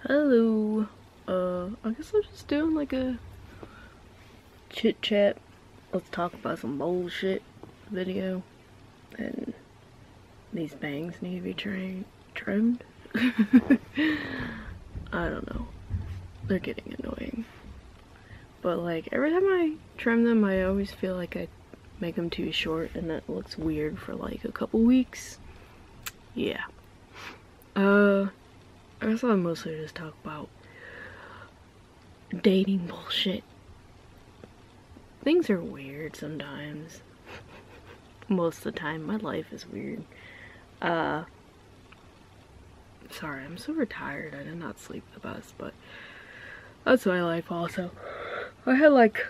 Hello. I guess I'm just doing like a chit chat. Let's talk about some bullshit video. And these bangs need to be trimmed. I don't know. They're getting annoying. But like every time I trim them, I always feel like I make them too short and that looks weird for like a couple weeks. Yeah. I guess I'll mostly just talk about dating bullshit. Things are weird sometimes. Most of the time, my life is weird. Sorry, I'm super tired. I did not sleep the best, but that's my life also. I had like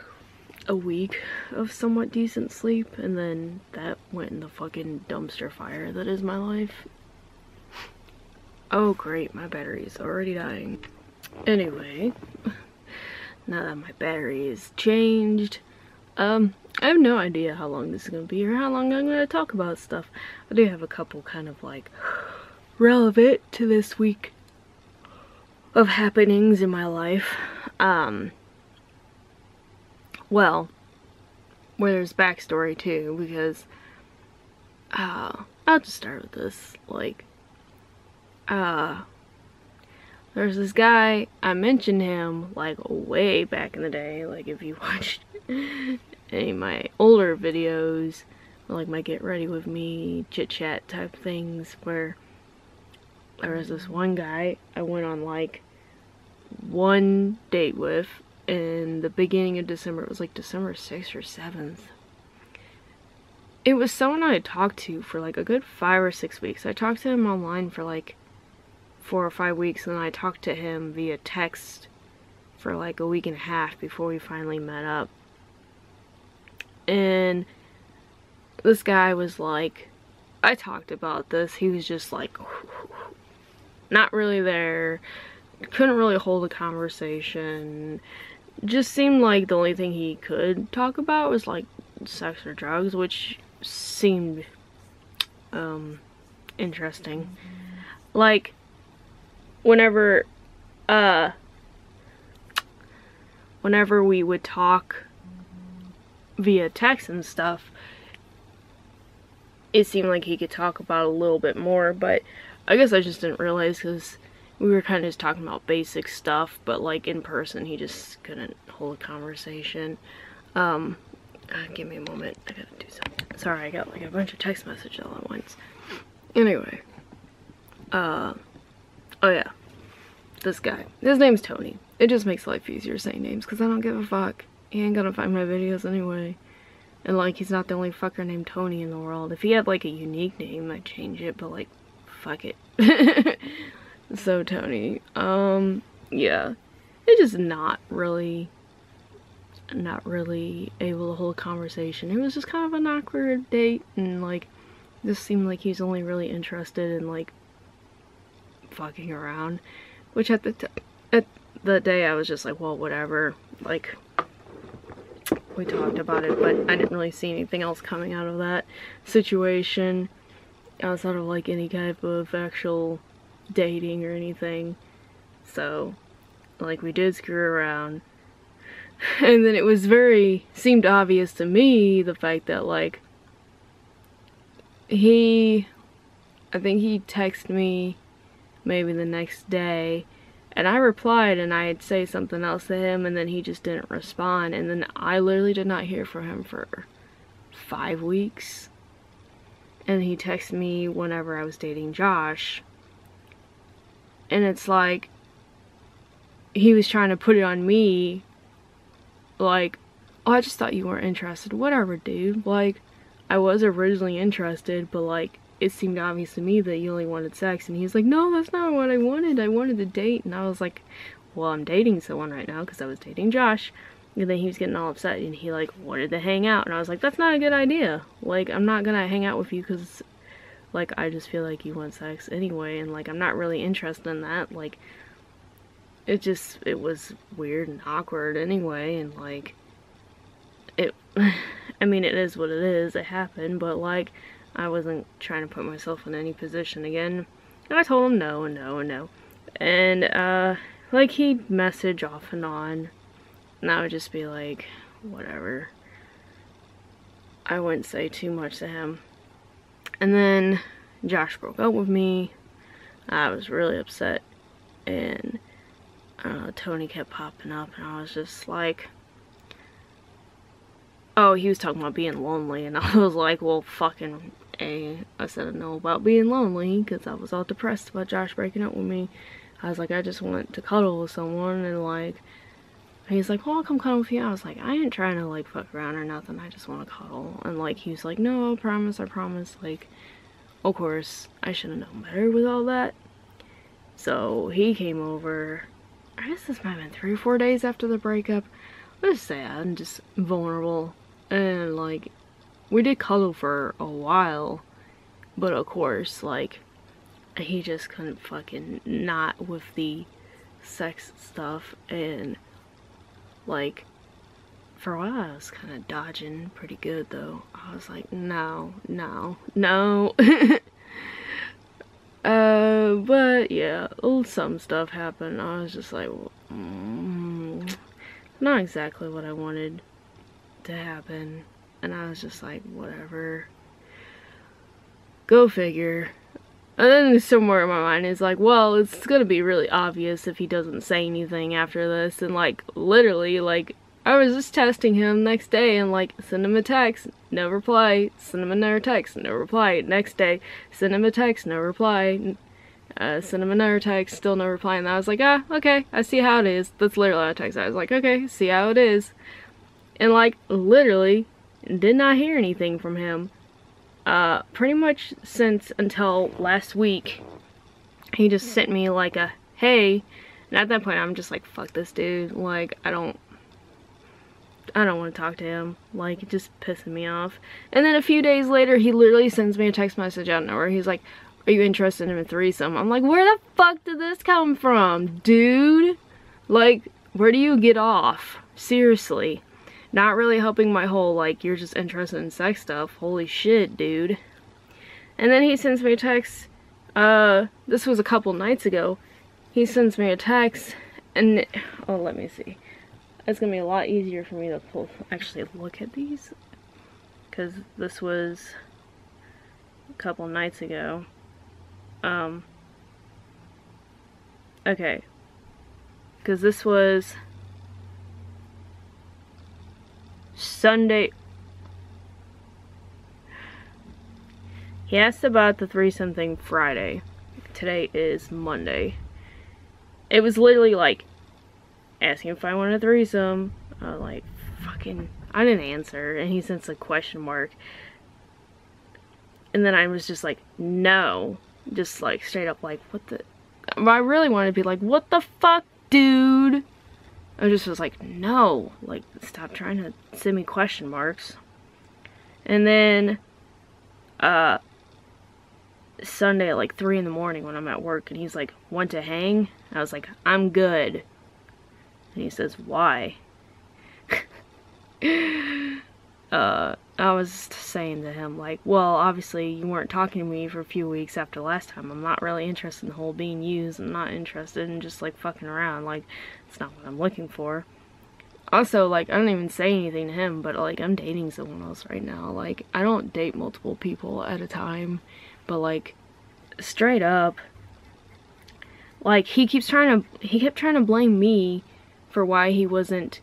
a week of somewhat decent sleep, and then that went in the fucking dumpster fire that is my life. Oh great, my battery is already dying. Anyway, now that my battery is changed, I have no idea how long this is gonna be or how long I'm gonna talk about stuff. I do have a couple kind of like relevant to this week of happenings in my life. Well, where there's backstory too, because I'll just start with this. Like, there's this guy, I mentioned him like way back in the day. Like if you watched any of my older videos, like my get ready with me chit chat type things, where there was this one guy I went on like one date with in the beginning of December. It was like December 6th or 7th. It was someone I had talked to for like a good 5 or 6 weeks. I talked to him online for like 4 or 5 weeks, and then I talked to him via text for like a week and a half before we finally met up. And this guy was like, I talked about this, he was just like not really there, couldn't really hold a conversation, just seemed like the only thing he could talk about was like sex or drugs, which seemed interesting. Like whenever we would talk via text and stuff, it seemed like he could talk about a little bit more, but I guess I just didn't realize because we were kind of just talking about basic stuff, but like in person he just couldn't hold a conversation. Give me a moment, I gotta do something. Sorry, I got like a bunch of text messages all at once. Anyway, oh yeah, this guy, his name's Tony. It just makes life easier saying names because I don't give a fuck. He ain't gonna find my videos anyway. And like, he's not the only fucker named Tony in the world. If he had like a unique name, I'd change it, but like, fuck it. So Tony, yeah, it's just not really able to hold a conversation. It was just kind of an awkward date, and like, this seemed like he was only really interested in like fucking around, which at the day I was just like, well, whatever. Like, we talked about it, but I didn't really see anything else coming out of that situation outside of like any type of actual dating or anything. So like, we did screw around, and then it was seemed obvious to me the fact that like I think he texted me maybe the next day, and I replied and I'd say something else to him, and then he just didn't respond, and then I literally did not hear from him for 5 weeks. And he texted me whenever I was dating Josh, and it's like he was trying to put it on me, like, oh, I just thought you weren't interested. Whatever, dude. Like, I was originally interested, but like, it seemed obvious to me that you only wanted sex. And he's like, no, that's not what I wanted. I wanted to date. And I was like, well, I'm dating someone right now, because I was dating Josh. And then he was getting all upset, and he like wanted to hang out, and I was like, that's not a good idea. Like, I'm not gonna hang out with you because like, I just feel like you want sex anyway, and like, I'm not really interested in that. Like, it was weird and awkward anyway, and like, I mean, it is what it is, it happened, but like, I wasn't trying to put myself in any position again. And I told him no and no and no. And, like, he'd message off and on, and I would just be like, whatever. I wouldn't say too much to him. And then Josh broke up with me. I was really upset, and Tony kept popping up, and I was just like, oh, he was talking about being lonely, and I was like, well, fucking A. I said I know about being lonely, because I was all depressed about Josh breaking up with me. I was like, I just want to cuddle with someone, and like, he's like, well, I'll come cuddle with you. I was like, I ain't trying to like fuck around or nothing, I just want to cuddle. And like, he was like, no, I promise, like, of course, I should have known better with all that. So he came over, I guess this might have been 3 or 4 days after the breakup. It was sad and just vulnerable, and like, we did cuddle for a while, but of course, like, he just couldn't fucking not with the sex stuff. And like, for a while I was kind of dodging pretty good though. I was like, no. But yeah, some stuff happened. I was just like, not exactly what I wanted to happen, and I was just like, whatever, go figure. And then somewhere in my mind is like, well, it's gonna be really obvious if he doesn't say anything after this. And like, literally, like, I was just testing him next day, and like, send him a text, no reply, send him another text, no reply, next day, send him a text, no reply, send him another text, still no reply. And I was like, ah, okay, I see how it is. That's literally a text. I was like, okay, see how it is. And like, literally did not hear anything from him pretty much since until last week. He just sent me like a hey, and at that point I'm just like, fuck this dude, like, I don't want to talk to him, like, it just pissing me off. And then a few days later he literally sends me a text message out of nowhere. He's like, are you interested in a threesome? I'm like, where the fuck did this come from, dude? Like, where do you get off? Seriously. Not really helping my whole, like, you're just interested in sex stuff. Holy shit, dude. And then he sends me a text, this was a couple nights ago. He sends me a text, and, oh, let me see. It's gonna be a lot easier for me to actually look at these, because this was a couple nights ago. Okay. Because this was Sunday. He asked about the threesome thing Friday. Today is Monday. It was literally like asking if I wanted a threesome. Like, fucking, I didn't answer, and he sends a question mark. And then I was just like, no. Just like straight up like, what the, I really wanted to be like, what the fuck, dude? I just was like, no, like, stop trying to send me question marks. And then Sunday at like 3 in the morning when I'm at work, and he's like, want to hang? I was like, I'm good. And he says, why? I was saying to him, like, well, obviously you weren't talking to me for a few weeks after last time. I'm not really interested in the whole being used. I'm not interested in just, like, fucking around. Like, it's not what I'm looking for. Also, like, I don't even say anything to him, but, like, I'm dating someone else right now. Like, I don't date multiple people at a time, but, like, straight up, like, he kept trying to blame me for why he wasn't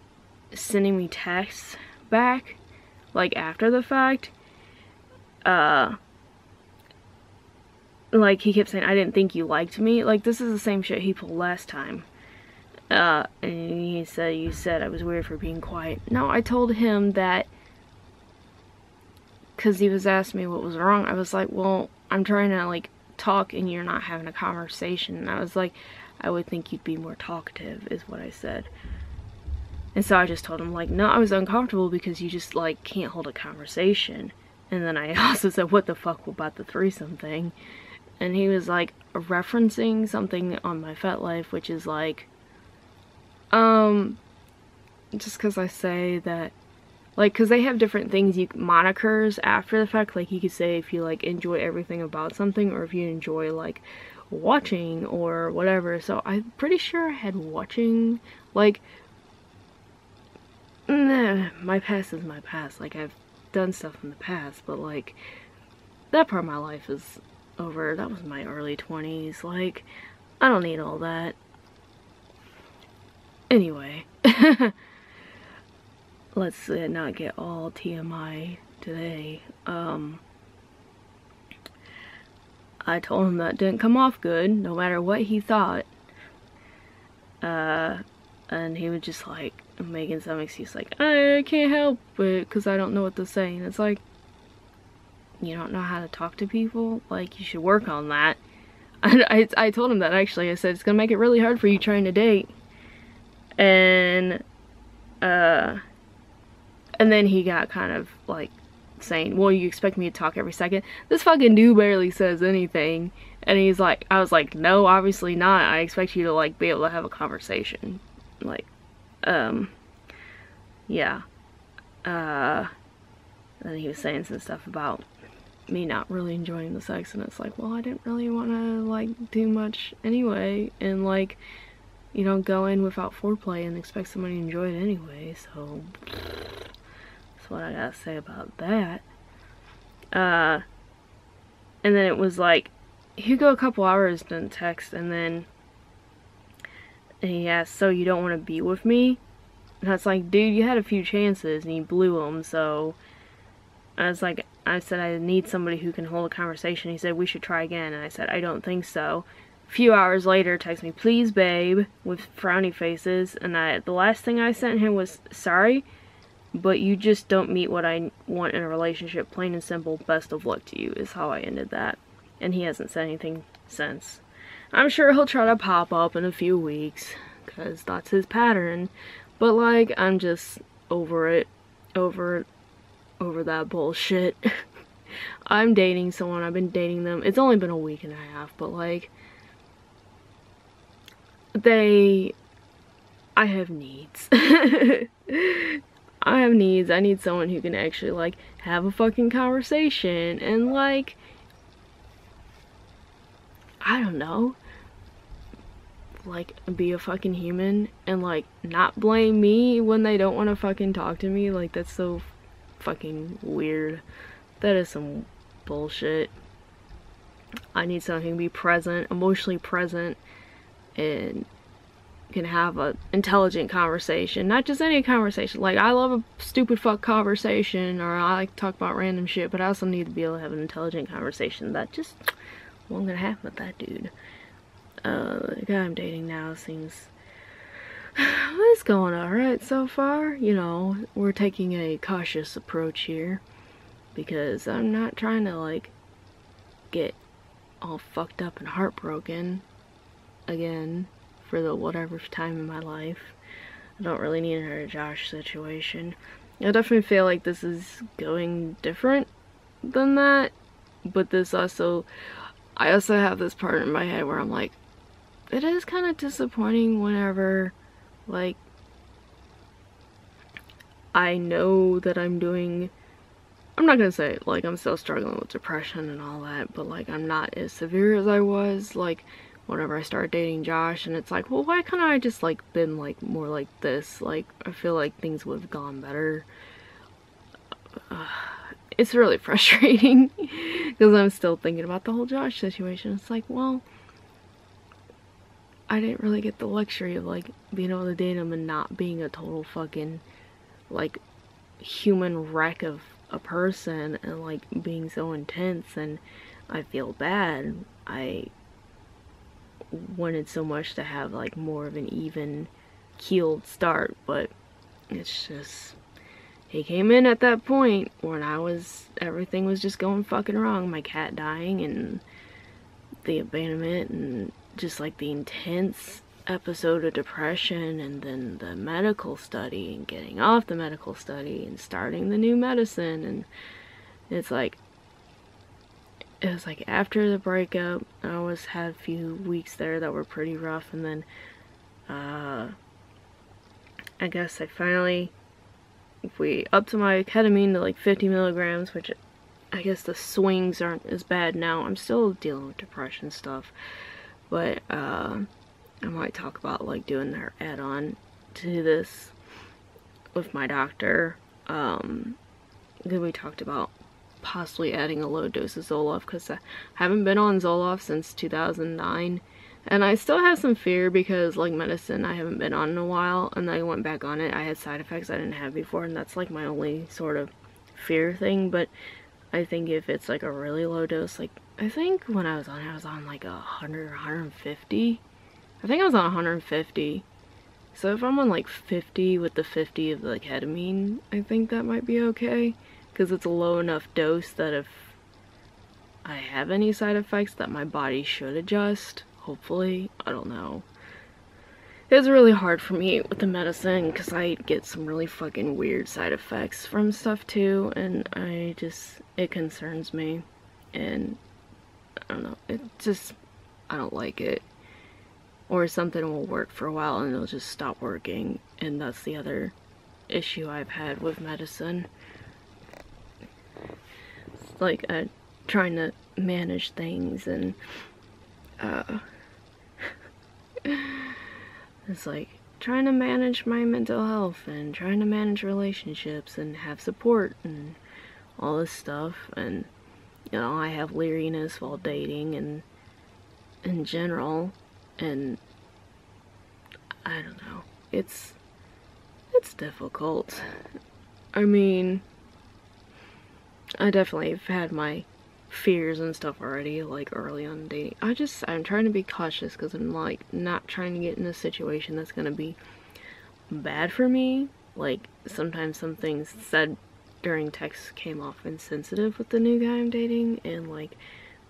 sending me texts back, like, after the fact. Like, he kept saying, I didn't think you liked me. Like, this is the same shit he pulled last time. And he said, you said I was weird for being quiet. No, I told him that, because he was asking me what was wrong. I was like, well, I'm trying to, like, talk and you're not having a conversation. And I was like, I would think you'd be more talkative, is what I said. And so I just told him, like, no, I was uncomfortable because you just, like, can't hold a conversation. And then I also said, what the fuck about the threesome thing? And he was, like, referencing something on my FetLife, which is, like, just because I say that, like, because they have different things, monikers after the fact. Like, you could say if you, like, enjoy everything about something, or if you enjoy, like, watching or whatever. So I'm pretty sure I had watching, like, nah, my past is my past. Like, I've done stuff in the past, but like, that part of my life is over. That was my early 20s. Like, I don't need all that. Anyway, let's not get all TMI today. I told him that didn't come off good, no matter what he thought. And he was just like making some excuse like, I can't help it because I don't know what to say. And it's like, you don't know how to talk to people? Like, you should work on that. I told him that, actually. I said, it's gonna make it really hard for you trying to date. And then he got kind of like saying, well, you expect me to talk every second? This fucking dude barely says anything. And he's like, I was like, no, obviously not. I expect you to like be able to have a conversation. Like, yeah. And he was saying some stuff about me not really enjoying the sex, and it's like, well, I didn't really want to like do much anyway, and like, you don't go in without foreplay and expect somebody to enjoy it anyway, so that's what I gotta say about that. And then it was like, he'd go a couple hours, didn't text, and then he asked, so you don't want to be with me? And I was like, dude, you had a few chances and you blew them, so I was like, I said I need somebody who can hold a conversation. He said, we should try again. And I said, I don't think so. A few hours later, text me, please, babe, with frowny faces. And the last thing I sent him was, sorry, but you just don't meet what I want in a relationship. Plain and simple, best of luck to you, is how I ended that. And he hasn't said anything since. I'm sure he'll try to pop up in a few weeks, because that's his pattern. But, like, I'm just over it. Over that bullshit. I'm dating someone. I've been dating them. It's only been a week and a half, but like, I have needs. I have needs. I need someone who can actually like have a fucking conversation and like, I don't know, like be a fucking human and like not blame me when they don't want to fucking talk to me. Like, that's so fucking weird. That is some bullshit. I need someone who can be present, emotionally present, and can have an intelligent conversation. Not just any conversation. Like, I love a stupid fuck conversation, or I like to talk about random shit, but I also need to be able to have an intelligent conversation. That just wasn't gonna happen with that dude. The guy I'm dating now seems, it's going alright so far. You know, we're taking a cautious approach here, because I'm not trying to like get all fucked up and heartbroken again for the whatever time in my life. I don't really need another Josh situation. I definitely feel like this is going different than that, but this also, I also have this part in my head where I'm like, it is kind of disappointing whenever like I know that I'm not gonna say like I'm still struggling with depression and all that, but like I'm not as severe as I was like whenever I started dating Josh. And it's like, well, why can't I just like been like more like this? Like, I feel like things would have gone better. It's really frustrating because I'm still thinking about the whole Josh situation. It's like, well, I didn't really get the luxury of like being able to date him and not being a total fucking like human wreck of a person and like being so intense, and I feel bad. I wanted so much to have like more of an even keeled start, but it's just, he came in at that point when everything was just going fucking wrong. My cat dying and the abandonment and just like the intense episode of depression, and then the medical study and getting off the medical study and starting the new medicine. And it's like, it was like after the breakup, I always had a few weeks there that were pretty rough, and then I guess I finally, if we upped my ketamine to like 50 milligrams, which I guess the swings aren't as bad now. I'm still dealing with depression stuff, but I might talk about like doing her add-on to this with my doctor. Then we talked about possibly adding a low dose of Zoloft, because I haven't been on Zoloft since 2009, and I still have some fear because, like, medicine I haven't been on in a while, and I went back on it. I had side effects I didn't have before, and that's like my only sort of fear thing. But I think if it's like a really low dose, like, I think when I was on like 100 or 150. I think I was on 150. So if I'm on like 50 with the 50 of the ketamine, I think that might be okay, because it's a low enough dose that if I have any side effects that my body should adjust, hopefully. I don't know. It's really hard for me with the medicine because I get some really fucking weird side effects from stuff too, and it concerns me, and I don't know, I don't like it. Or something will work for a while and it'll just stop working, and that's the other issue I've had with medicine. It's like trying to manage things, and it's like trying to manage my mental health and trying to manage relationships and have support and all this stuff. And you know, I have leeriness while dating and in general, and I don't know, it's difficult. I mean, I definitely have had my fears and stuff already, like early on in dating. I'm trying to be cautious because I'm like not trying to get in a situation that's gonna be bad for me. Like, sometimes some things said during text came off insensitive with the new guy I'm dating, and like,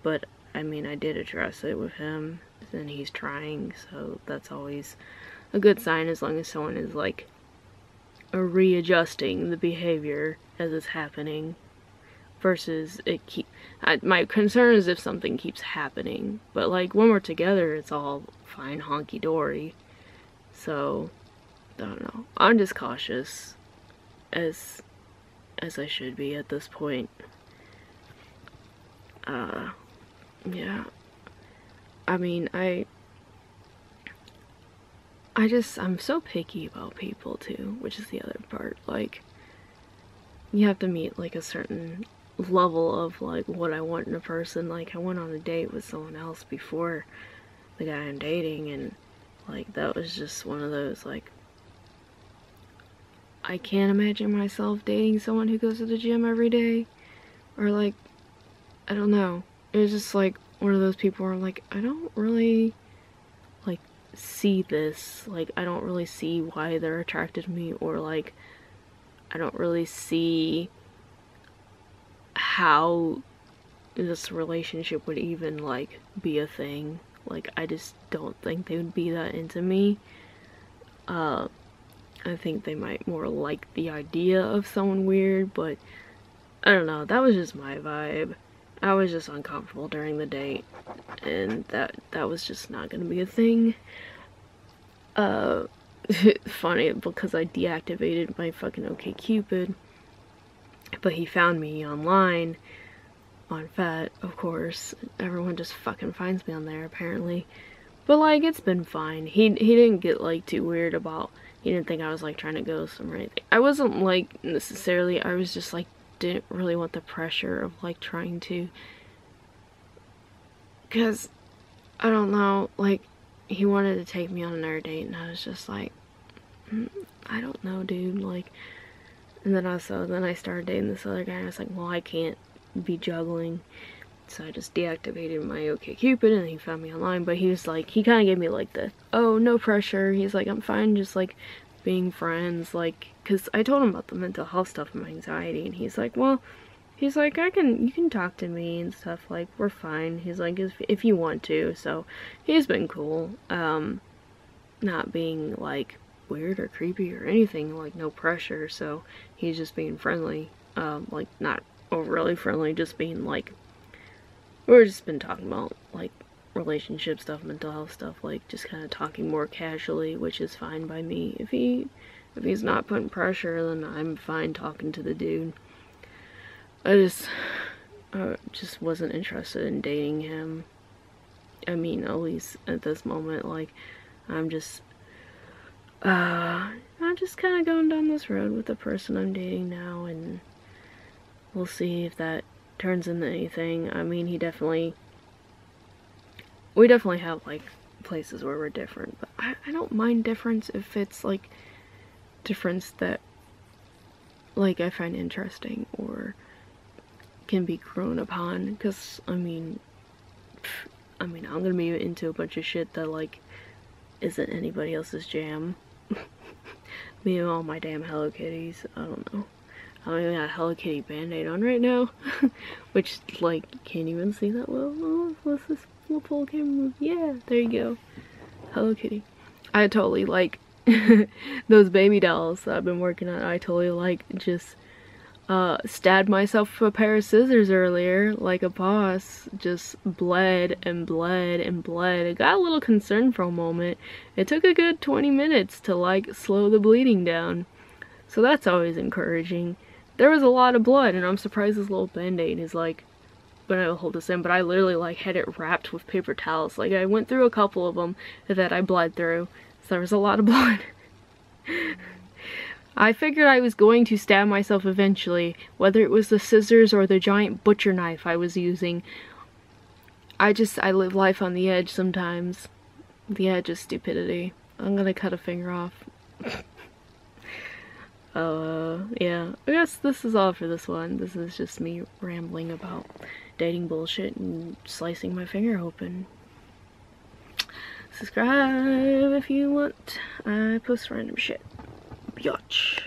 but I mean, I did address it with him, and he's trying, so that's always a good sign, as long as someone is like readjusting the behavior as it's happening, versus my concern is if something keeps happening, but like when we're together it's all fine, honky-dory. So I don't know, I'm just cautious as I should be at this point. Yeah, I mean, I'm so picky about people too, which is the other part. Like, you have to meet like a certain level of like what I want in a person. Like, I went on a date with someone else before the guy I'm dating, and like that was just one of those, like, I can't imagine myself dating someone who goes to the gym every day, or like, I don't know. It was just like one of those people where I'm like, I don't really like see this. Like, I don't really see why they're attracted to me, or like, I don't really see how this relationship would even like be a thing. Like, I just don't think they would be that into me. I think they might more like the idea of someone weird, but I don't know, that was just my vibe. I was just uncomfortable during the date, and that was just not gonna be a thing. Funny, because I deactivated my fucking OkCupid, but he found me online on Fat, of course. Everyone just fucking finds me on there, apparently. But like, it's been fine. He didn't get like too weird about, he didn't think I was like trying to ghost him or anything. I wasn't like necessarily, I was just like, didn't really want the pressure of like trying to, because I don't know, like, he wanted to take me on another date, and I was just like, I don't know, dude, like. And then I started dating this other guy, and I was like, well, I can't be juggling, so I just deactivated my OkCupid, and he found me online. But he was like, he kind of gave me like the, oh, no pressure, he's like, I'm fine just like being friends, like, because I told him about the mental health stuff and my anxiety, and he's like, well, he's like, you can talk to me and stuff, like, we're fine. He's like, if you want to. So he's been cool, not being like weird or creepy or anything, like no pressure. So he's just being friendly, like not overly friendly, just being like, we've just been talking about like relationship stuff, mental health stuff, like just kind of talking more casually, which is fine by me. If he's not putting pressure, then I'm fine talking to the dude. I just wasn't interested in dating him. I mean, at least at this moment, like, I'm just kind of going down this road with the person I'm dating now, and we'll see if that turns into anything. I mean, we definitely have, like, places where we're different, but I don't mind difference if it's, like, difference that, like, I find interesting or can be grown upon, because, I mean, I'm gonna be into a bunch of shit that, like, isn't anybody else's jam. Me and all my damn Hello Kitties, I don't know. I even got a Hello Kitty band-aid on right now, which, like, you can't even see that well. Oh, what's this little full camera move? Yeah, there you go. Hello Kitty. I totally like those baby dolls that I've been working on. I totally like just stabbed myself with a pair of scissors earlier, like a boss. Just bled and bled and bled. I got a little concerned for a moment. It took a good 20 minutes to, like, slow the bleeding down. So that's always encouraging. There was a lot of blood, and I'm surprised this little band-aid is, like, gonna hold this in, but I literally, like, had it wrapped with paper towels. Like, I went through a couple of them that I bled through, so there was a lot of blood. I figured I was going to stab myself eventually, whether it was the scissors or the giant butcher knife I was using. I live life on the edge sometimes. The edge of stupidity. I'm gonna cut a finger off. Yeah, I guess this is all for this one. This is just me rambling about dating bullshit and slicing my finger open. Subscribe if you want. I post random shit. Biatch.